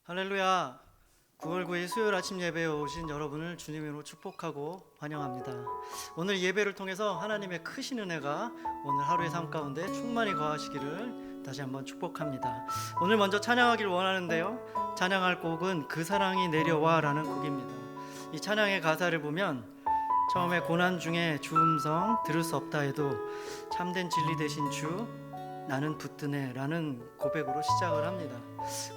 할렐루야. 9월 9일 수요일 아침 예배에 오신 여러분을 주님으로 축복하고 환영합니다. 오늘 예배를 통해서 하나님의 크신 은혜가 오늘 하루의 삶 가운데 충만히 거하시기를 다시 한번 축복합니다. 오늘 먼저 찬양하길 원하는데요, 찬양할 곡은 그 사랑이 내려와 라는 곡입니다. 이 찬양의 가사를 보면 처음에 고난 중에 주 음성 들을 수 없다 해도 참된 진리 되신 주 나는 붙드네 라는 고백으로 시작을 합니다.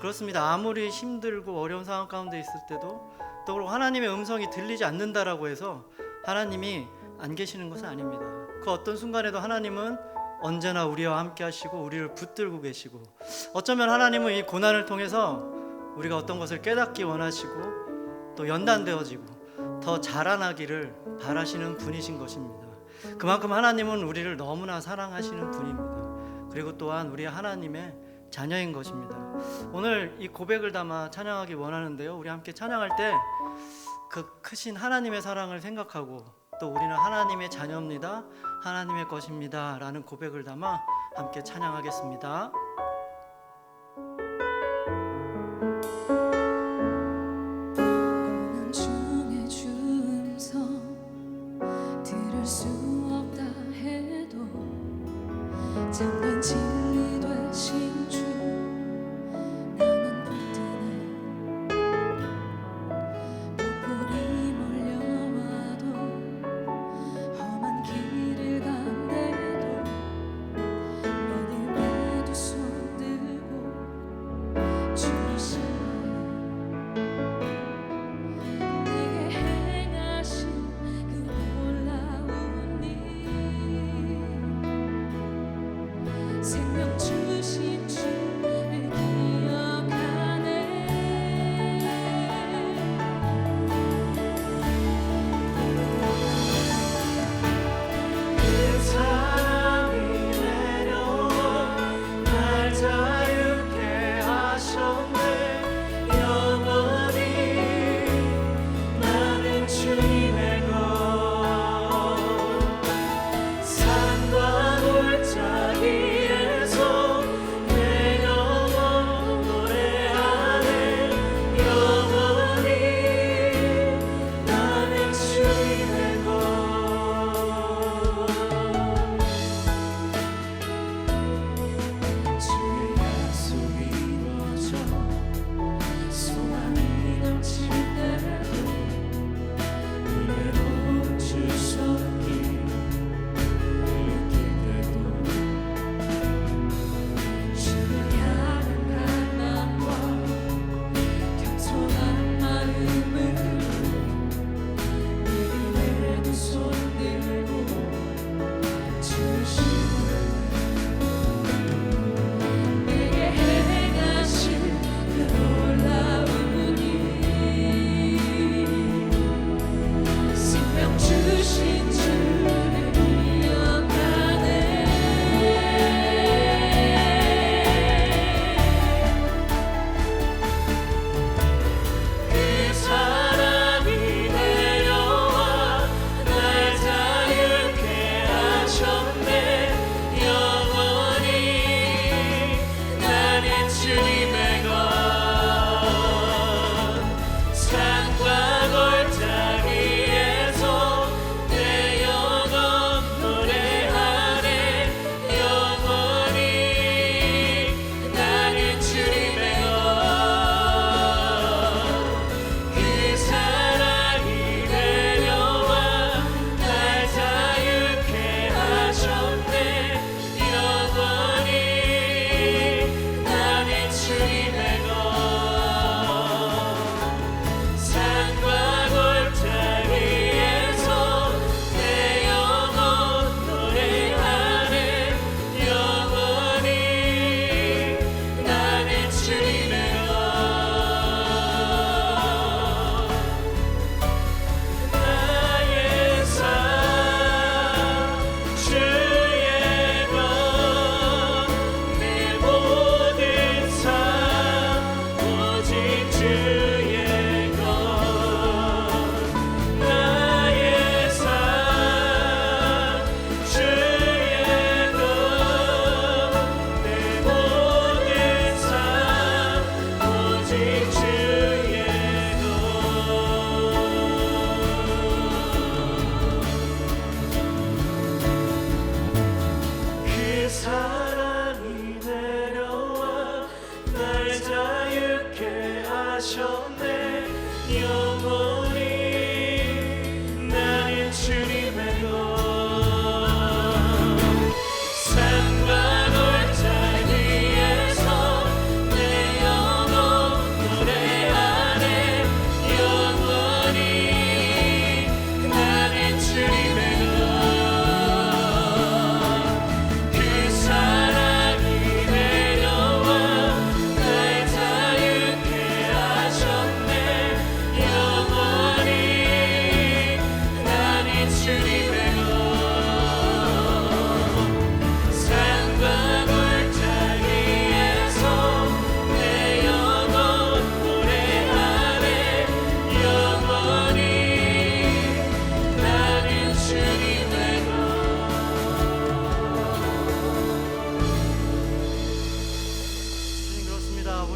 그렇습니다. 아무리 힘들고 어려운 상황 가운데 있을 때도 또 그리고 하나님의 음성이 들리지 않는다라고 해서 하나님이 안 계시는 것은 아닙니다. 그 어떤 순간에도 하나님은 언제나 우리와 함께 하시고 우리를 붙들고 계시고, 어쩌면 하나님은 이 고난을 통해서 우리가 어떤 것을 깨닫기 원하시고 또 연단되어지고 더 자라나기를 바라시는 분이신 것입니다. 그만큼 하나님은 우리를 너무나 사랑하시는 분입니다. 그리고 또한 우리 하나님의 자녀인 것입니다. 오늘 이 고백을 담아 찬양하기 원하는데요, 우리 함께 찬양할 때 그 크신 하나님의 사랑을 생각하고 또 우리는 하나님의 자녀입니다, 하나님의 것입니다 라는 고백을 담아 함께 찬양하겠습니다. 고난 중에 주 음성 들을 수 없다 해도 참된 진리 되신 주 나는 붙드네. 폭풍이 몰려와도 험한 길을 간대도 매일 두 손 들고 주시네. 내게 행하신 그 놀라운 일, 생명 주신 주를 기억하네. 그 사랑이 내려와 날 자유케 하셨네. 영원히 나는 주님의 것. 산과 골짜기에서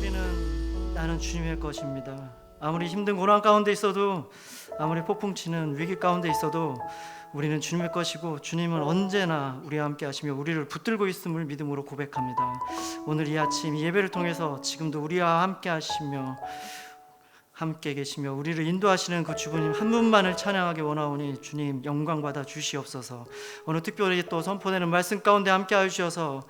우리는 나는 주님의 것입니다. 아무리 힘든 고난 가운데 있어도, 아무리 폭풍치는 위기 가운데 있어도 우리는 주님의 것이고, 주님은 언제나 우리와 함께 하시며 우리를 붙들고 있음을 믿음으로 고백합니다. 오늘 이 아침 이 예배를 통해서 지금도 우리와 함께 하시며 함께 계시며 우리를 인도하시는 그 주님 한 분만을 찬양하기 원하오니 주님 영광 받아 주시옵소서. 오늘 특별히 또 선포되는 말씀 가운데 함께 하시어서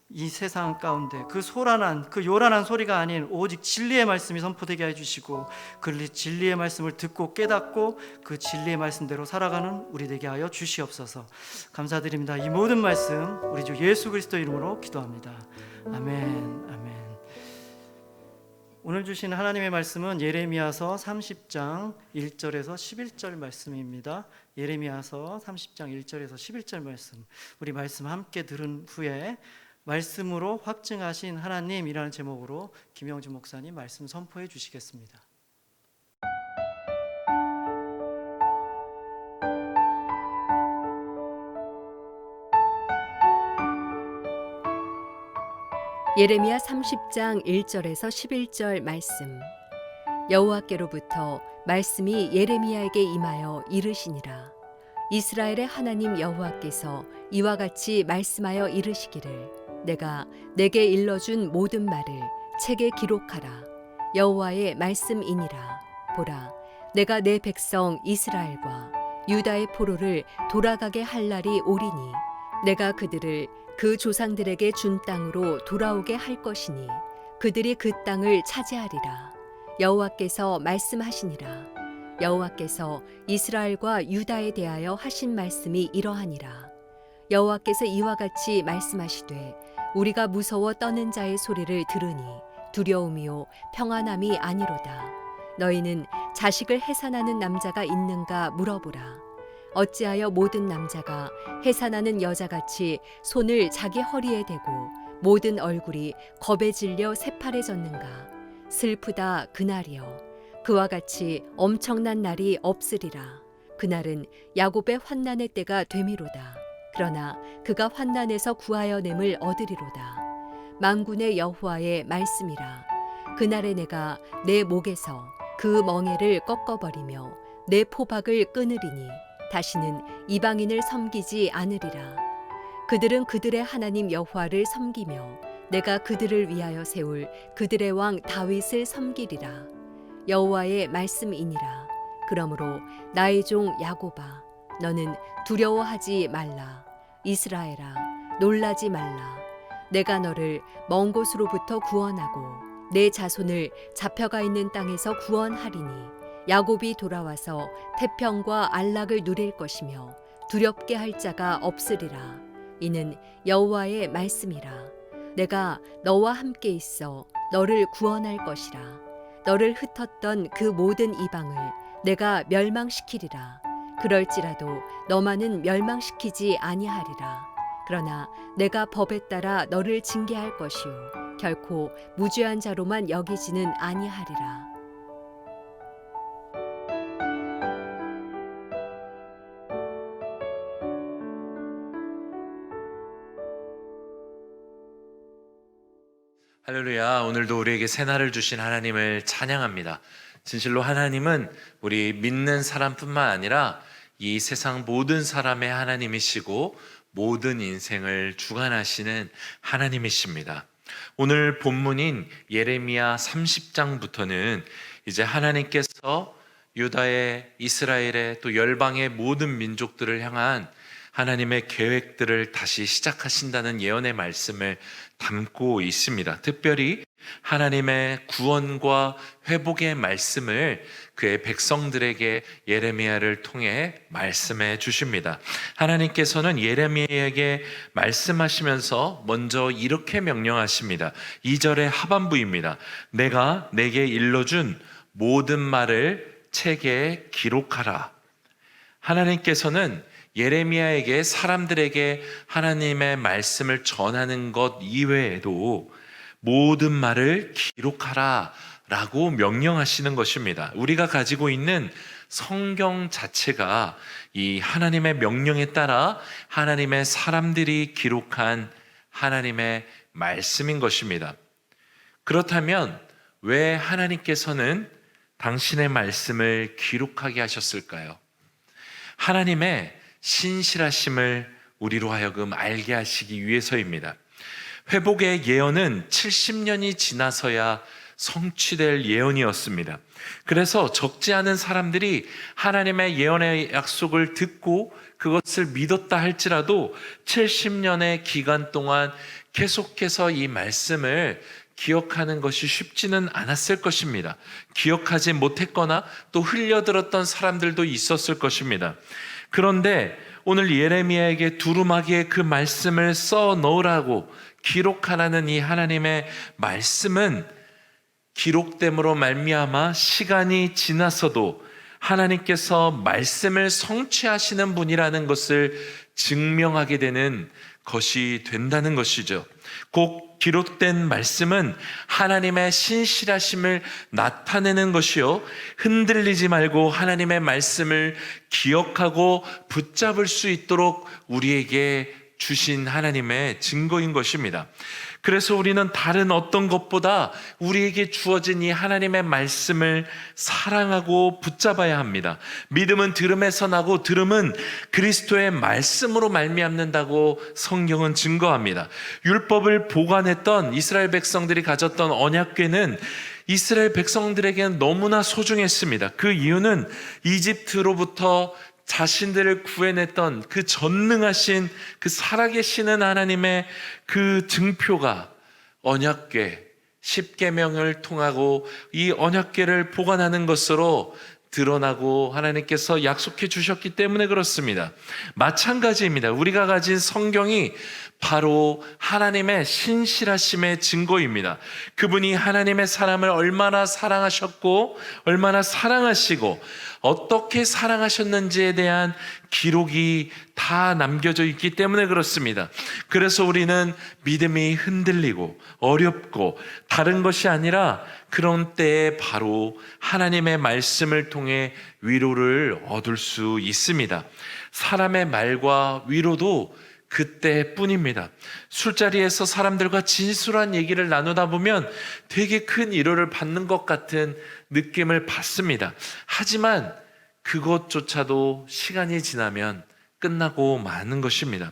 이 세상 가운데 그 소란한, 그 요란한 소리가 아닌 오직 진리의 말씀이 선포되게 해주시고, 그 진리의 말씀을 듣고 깨닫고 그 진리의 말씀대로 살아가는 우리 되게 하여 주시옵소서. 감사드립니다. 이 모든 말씀 우리 주 예수 그리스도 이름으로 기도합니다. 아멘. 아멘. 오늘 주신 하나님의 말씀은 예레미야서 30장 1절에서 11절 말씀입니다. 예레미야서 30장 1절에서 11절 말씀, 우리 말씀 함께 들은 후에 말씀으로 확증하신 하나님이라는 제목으로 김영준 목사님 말씀 선포해 주시겠습니다. 예레미야 30장 1절에서 11절 말씀. 여호와께로부터 말씀이 예레미야에게 임하여 이르시니라. 이스라엘의 하나님 여호와께서 이와 같이 말씀하여 이르시기를, 내가 내게 일러준 모든 말을 책에 기록하라. 여호와의 말씀이니라. 보라, 내가 내 백성 이스라엘과 유다의 포로를 돌아가게 할 날이 오리니, 내가 그들을 그 조상들에게 준 땅으로 돌아오게 할 것이니 그들이 그 땅을 차지하리라. 여호와께서 말씀하시니라. 여호와께서 이스라엘과 유다에 대하여 하신 말씀이 이러하니라. 여호와께서 이와 같이 말씀하시되, 우리가 무서워 떠는 자의 소리를 들으니 두려움이요 평안함이 아니로다. 너희는 자식을 해산하는 남자가 있는가 물어보라. 어찌하여 모든 남자가 해산하는 여자같이 손을 자기 허리에 대고 모든 얼굴이 겁에 질려 새파래졌는가. 슬프다 그날이여. 그와 같이 엄청난 날이 없으리라. 그날은 야곱의 환난의 때가 되미로다. 그러나 그가 환난에서 구하여 냄을 얻으리로다. 만군의 여호와의 말씀이라. 그날에 내가 내 목에서 그 멍에를 꺾어버리며 내 포박을 끊으리니 다시는 이방인을 섬기지 않으리라. 그들은 그들의 하나님 여호와를 섬기며 내가 그들을 위하여 세울 그들의 왕 다윗을 섬기리라. 여호와의 말씀이니라. 그러므로 나의 종 야곱아, 너는 두려워하지 말라. 이스라엘아, 놀라지 말라. 내가 너를 먼 곳으로부터 구원하고 내 자손을 잡혀가 있는 땅에서 구원하리니, 야곱이 돌아와서 태평과 안락을 누릴 것이며 두렵게 할 자가 없으리라. 이는 여호와의 말씀이라. 내가 너와 함께 있어 너를 구원할 것이라. 너를 흩었던 그 모든 이방을 내가 멸망시키리라. 그럴지라도 너만은 멸망시키지 아니하리라. 그러나 내가 법에 따라 너를 징계할 것이요 결코 무죄한 자로만 여기지는 아니하리라. 할렐루야. 오늘도 우리에게 새날을 주신 하나님을 찬양합니다. 진실로 하나님은 우리 믿는 사람뿐만 아니라 이 세상 모든 사람의 하나님이시고 모든 인생을 주관하시는 하나님이십니다. 오늘 본문인 예레미야 30장부터는 이제 하나님께서 유다의, 이스라엘의, 또 열방의 모든 민족들을 향한 하나님의 계획들을 다시 시작하신다는 예언의 말씀을 담고 있습니다. 특별히 하나님의 구원과 회복의 말씀을 그의 백성들에게 예레미야를 통해 말씀해 주십니다. 하나님께서는 예레미야에게 말씀하시면서 먼저 이렇게 명령하십니다. 2절의 하반부입니다. 내가 내게 일러준 모든 말을 책에 기록하라. 하나님께서는 예레미야에게 사람들에게 하나님의 말씀을 전하는 것 이외에도 모든 말을 기록하라 라고 명령하시는 것입니다. 우리가 가지고 있는 성경 자체가 이 하나님의 명령에 따라 하나님의 사람들이 기록한 하나님의 말씀인 것입니다. 그렇다면 왜 하나님께서는 당신의 말씀을 기록하게 하셨을까요? 하나님의 신실하심을 우리로 하여금 알게 하시기 위해서입니다. 회복의 예언은 70년이 지나서야 성취될 예언이었습니다. 그래서 적지 않은 사람들이 하나님의 예언의 약속을 듣고 그것을 믿었다 할지라도 70년의 기간 동안 계속해서 이 말씀을 기억하는 것이 쉽지는 않았을 것입니다. 기억하지 못했거나 또 흘려들었던 사람들도 있었을 것입니다. 그런데 오늘 예레미야에게 두루마기에 그 말씀을 써 넣으라고 기록하라는 이 하나님의 말씀은 기록됨으로 말미암아 시간이 지나서도 하나님께서 말씀을 성취하시는 분이라는 것을 증명하게 되는 것이 된다는 것이죠. 꼭 기록된 말씀은 하나님의 신실하심을 나타내는 것이요, 흔들리지 말고 하나님의 말씀을 기억하고 붙잡을 수 있도록 우리에게 주신 하나님의 증거인 것입니다. 그래서 우리는 다른 어떤 것보다 우리에게 주어진 이 하나님의 말씀을 사랑하고 붙잡아야 합니다. 믿음은 들음에서 나고 들음은 그리스도의 말씀으로 말미암는다고 성경은 증거합니다. 율법을 보관했던 이스라엘 백성들이 가졌던 언약궤는 이스라엘 백성들에게는 너무나 소중했습니다. 그 이유는 이집트로부터 자신들을 구해냈던 그 전능하신 그 살아계시는 하나님의 그 증표가 언약궤, 십계명을 통하고 이 언약궤를 보관하는 것으로 드러나고 하나님께서 약속해 주셨기 때문에 그렇습니다. 마찬가지입니다. 우리가 가진 성경이 바로 하나님의 신실하심의 증거입니다. 그분이 하나님의 사람을 얼마나 사랑하셨고 얼마나 사랑하시고 어떻게 사랑하셨는지에 대한 기록이 다 남겨져 있기 때문에 그렇습니다. 그래서 우리는 믿음이 흔들리고 어렵고 다른 것이 아니라 그런 때에 바로 하나님의 말씀을 통해 위로를 얻을 수 있습니다. 사람의 말과 위로도 그때뿐입니다. 술자리에서 사람들과 진솔한 얘기를 나누다 보면 되게 큰 위로를 받는 것 같은 느낌을 받습니다. 하지만 그것조차도 시간이 지나면 끝나고 마는 것입니다.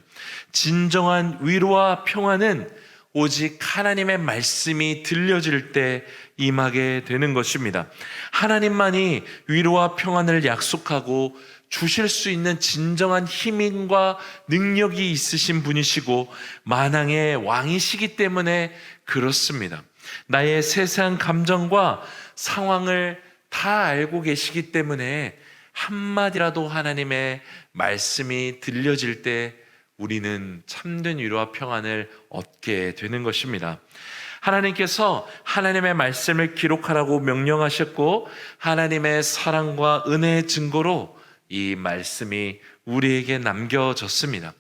진정한 위로와 평안은 오직 하나님의 말씀이 들려질 때 임하게 되는 것입니다. 하나님만이 위로와 평안을 약속하고 주실 수 있는 진정한 힘과 능력이 있으신 분이시고 만왕의 왕이시기 때문에 그렇습니다. 나의 세상 감정과 상황을 다 알고 계시기 때문에 한마디라도 하나님의 말씀이 들려질 때 우리는 참된 위로와 평안을 얻게 되는 것입니다. 하나님께서 하나님의 말씀을 기록하라고 명령하셨고 하나님의 사랑과 은혜의 증거로 이 말씀이 우리에게 남겨졌습니다.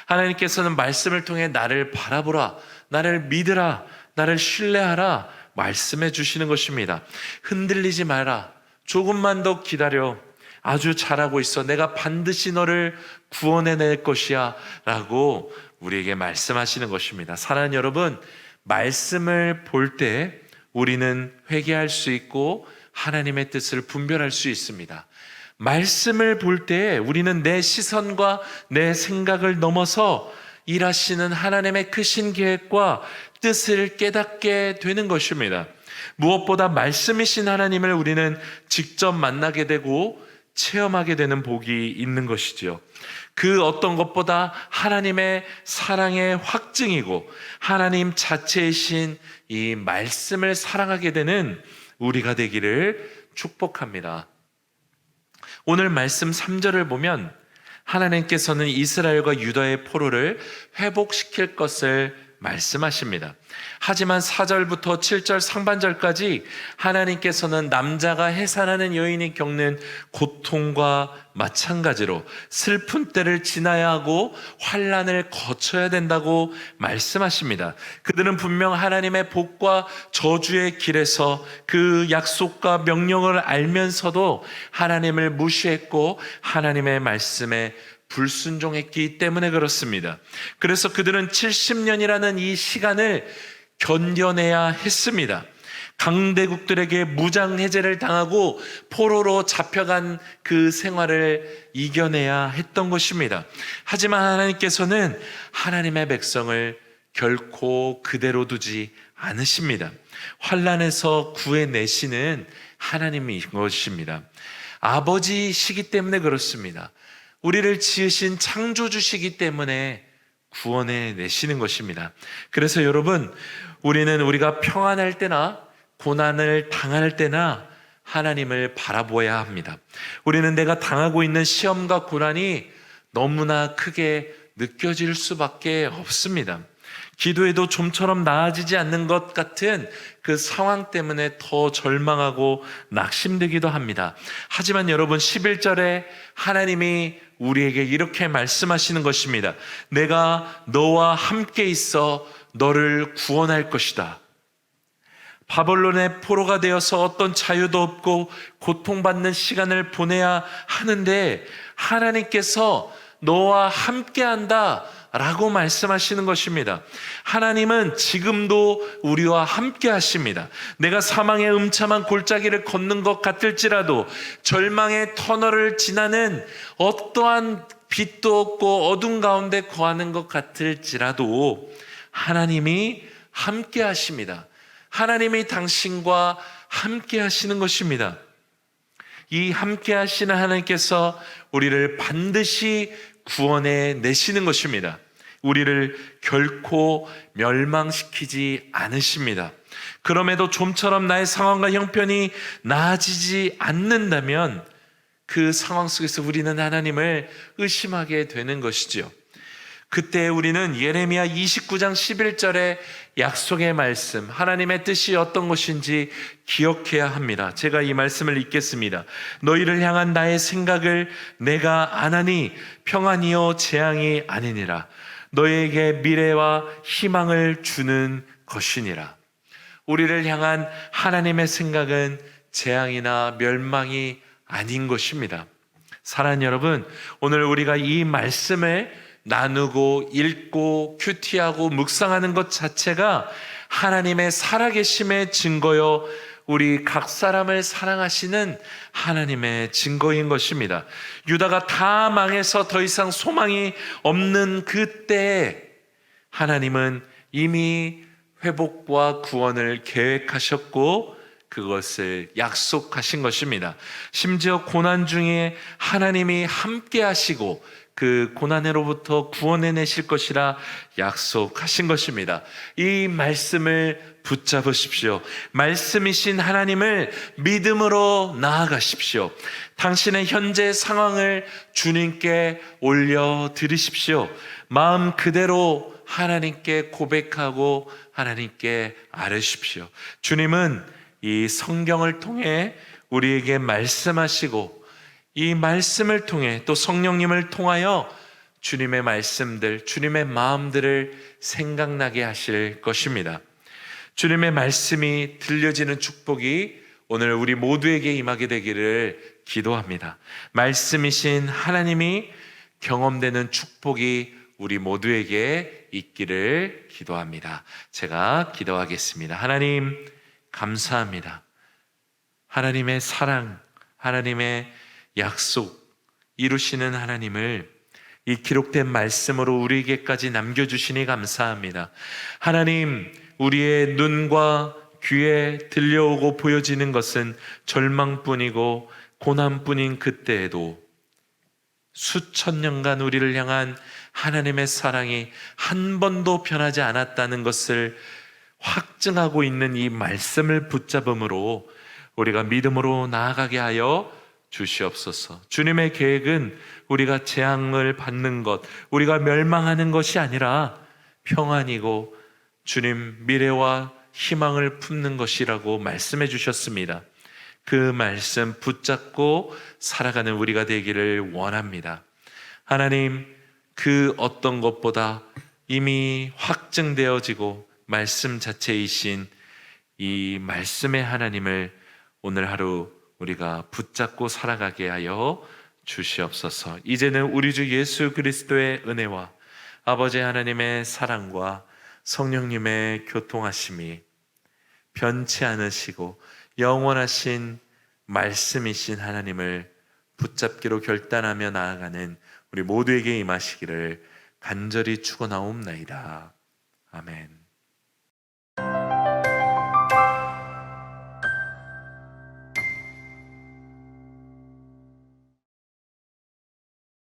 하나님께서는 말씀을 통해 나를 바라보라, 나를 믿으라, 나를 신뢰하라 말씀해 주시는 것입니다. 흔들리지 마라, 조금만 더 기다려, 아주 잘하고 있어, 내가 반드시 너를 구원해낼 것이야 라고 우리에게 말씀하시는 것입니다. 사랑하는 여러분, 말씀을 볼 때 우리는 회개할 수 있고 하나님의 뜻을 분별할 수 있습니다. 말씀을 볼 때 우리는 내 시선과 내 생각을 넘어서 일하시는 하나님의 크신 계획과 뜻을 깨닫게 되는 것입니다. 무엇보다 말씀이신 하나님을 우리는 직접 만나게 되고 체험하게 되는 복이 있는 것이죠. 그 어떤 것보다 하나님의 사랑의 확증이고 하나님 자체이신 이 말씀을 사랑하게 되는 우리가 되기를 축복합니다. 오늘 말씀 3절을 보면 하나님께서는 이스라엘과 유다의 포로를 회복시킬 것을 말씀하십니다. 하지만 4절부터 7절 상반절까지 하나님께서는 남자가 해산하는 여인이 겪는 고통과 마찬가지로 슬픈 때를 지나야 하고 환난을 거쳐야 된다고 말씀하십니다. 그들은 분명 하나님의 복과 저주의 길에서 그 약속과 명령을 알면서도 하나님을 무시했고 하나님의 말씀에 불순종했기 때문에 그렇습니다. 그래서 그들은 70년이라는 이 시간을 견뎌내야 했습니다. 강대국들에게 무장 해제를 당하고 포로로 잡혀간 그 생활을 이겨내야 했던 것입니다. 하지만 하나님께서는 하나님의 백성을 결코 그대로 두지 않으십니다. 환난에서 구해내시는 하나님인 것입니다. 아버지시기 때문에 그렇습니다. 우리를 지으신 창조주시기 때문에 구원해 내시는 것입니다. 그래서 여러분, 우리는 우리가 평안할 때나 고난을 당할 때나 하나님을 바라보아야 합니다. 우리는 내가 당하고 있는 시험과 고난이 너무나 크게 느껴질 수밖에 없습니다. 기도해도 좀처럼 나아지지 않는 것 같은 그 상황 때문에 더 절망하고 낙심되기도 합니다. 하지만 여러분, 11절에 하나님이 우리에게 이렇게 말씀하시는 것입니다. 내가 너와 함께 있어 너를 구원할 것이다. 바벨론의 포로가 되어서 어떤 자유도 없고 고통받는 시간을 보내야 하는데 하나님께서 너와 함께한다 라고 말씀하시는 것입니다. 하나님은 지금도 우리와 함께 하십니다. 내가 사망의 음참한 골짜기를 걷는 것 같을지라도, 절망의 터널을 지나는 어떠한 빛도 없고 어둠 가운데 거하는 것 같을지라도 하나님이 함께 하십니다. 하나님이 당신과 함께 하시는 것입니다. 이 함께 하시는 하나님께서 우리를 반드시 구원해 내시는 것입니다. 우리를 결코 멸망시키지 않으십니다. 그럼에도 좀처럼 나의 상황과 형편이 나아지지 않는다면 그 상황 속에서 우리는 하나님을 의심하게 되는 것이지요. 그때 우리는 예레미야 29장 11절의 약속의 말씀, 하나님의 뜻이 어떤 것인지 기억해야 합니다. 제가 이 말씀을 읽겠습니다. 너희를 향한 나의 생각을 내가 아나니 평안이요 재앙이 아니니라. 너희에게 미래와 희망을 주는 것이니라. 우리를 향한 하나님의 생각은 재앙이나 멸망이 아닌 것입니다. 사랑하는 여러분, 오늘 우리가 이 말씀을 나누고 읽고 큐티하고 묵상하는 것 자체가 하나님의 살아계심의 증거요, 우리 각 사람을 사랑하시는 하나님의 증거인 것입니다. 유다가 다 망해서 더 이상 소망이 없는 그때에 하나님은 이미 회복과 구원을 계획하셨고 그것을 약속하신 것입니다. 심지어 고난 중에 하나님이 함께 하시고 그 고난으로부터 구원해내실 것이라 약속하신 것입니다. 이 말씀을 붙잡으십시오. 말씀이신 하나님을 믿음으로 나아가십시오. 당신의 현재 상황을 주님께 올려드리십시오. 마음 그대로 하나님께 고백하고 하나님께 아뢰십시오. 주님은 이 성경을 통해 우리에게 말씀하시고 이 말씀을 통해 또 성령님을 통하여 주님의 말씀들, 주님의 마음들을 생각나게 하실 것입니다. 주님의 말씀이 들려지는 축복이 오늘 우리 모두에게 임하게 되기를 기도합니다. 말씀이신 하나님이 경험되는 축복이 우리 모두에게 있기를 기도합니다. 제가 기도하겠습니다. 하나님, 감사합니다. 하나님의 사랑, 하나님의 약속 이루시는 하나님을 이 기록된 말씀으로 우리에게까지 남겨주시니 감사합니다. 하나님, 우리의 눈과 귀에 들려오고 보여지는 것은 절망뿐이고 고난뿐인 그때에도 수천 년간 우리를 향한 하나님의 사랑이 한 번도 변하지 않았다는 것을 확증하고 있는 이 말씀을 붙잡음으로 우리가 믿음으로 나아가게 하여 주시옵소서. 주님의 계획은 우리가 재앙을 받는 것, 우리가 멸망하는 것이 아니라 평안이고 주님 미래와 희망을 품는 것이라고 말씀해 주셨습니다. 그 말씀 붙잡고 살아가는 우리가 되기를 원합니다. 하나님, 그 어떤 것보다 이미 확증되어지고 말씀 자체이신 이 말씀의 하나님을 오늘 하루 우리가 붙잡고 살아가게 하여 주시옵소서. 이제는 우리 주 예수 그리스도의 은혜와 아버지 하나님의 사랑과 성령님의 교통하심이 변치 않으시고 영원하신 말씀이신 하나님을 붙잡기로 결단하며 나아가는 우리 모두에게 임하시기를 간절히 축원하옵나이다. 아멘.